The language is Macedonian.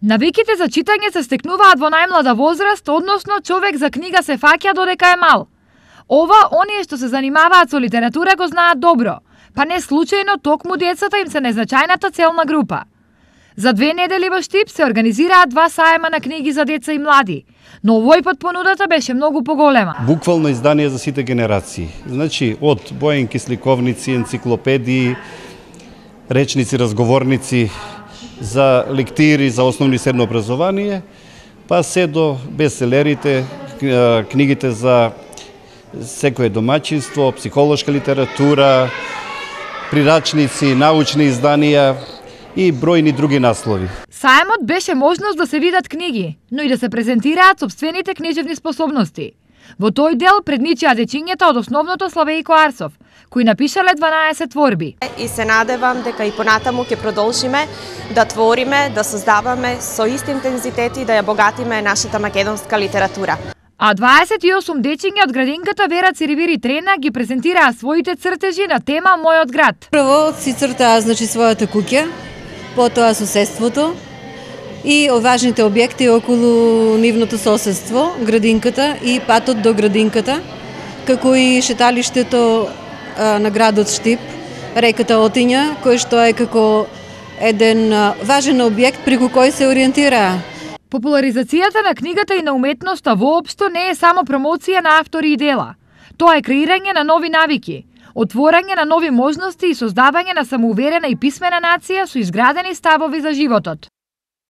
Навиките за читање се стекнуваат во најмлада возраст, односно човек за книга се фаќа додека е мал. Ова оние што се занимаваат со литература го знаат добро, па не случајно токму децата им се незначајната целна група. За 2 недели во Штип се организираат 2 саема на книги за деца и млади, но овој пат понудата беше многу поголема. Буквално издание за сите генерации. Значи, од боенки, сликовници, енциклопедии, речници, разговорници, за лектири за основно и средно образование, па се до бестселерите, книгите за секое домаќинство, психолошка литература, прирачници, научни изданија и бројни други наслови. Саемот беше можност да се видат книги, но и да се презентираат сопствените книжевни способности. Во тој дел предничија дечињата од основното Славејко Арсов, кои напишале 12 творби. И се надевам дека и понатаму ќе продолжиме да твориме, да создаваме со ист интензитет и да ја богатиме нашата македонска литература. А 28 дечиња од градинката Вера Цирибири Трена ги презентираа своите цртежи на тема Мојот град. Прво си цртаа својата куќа, потоа соседството и важните објекти околу нивното соседство, градинката и патот до градинката, како и шеталиштето на градот Штип, реката Отиња, кој што е како еден важен објект преку кој се ориентираа. Популаризацијата на книгата и на уметноста воопшто не е само промоција на автори и дела. Тоа е креирање на нови навики, отворање на нови можности и создавање на самоуверена и писмена нација со изградени ставови за животот.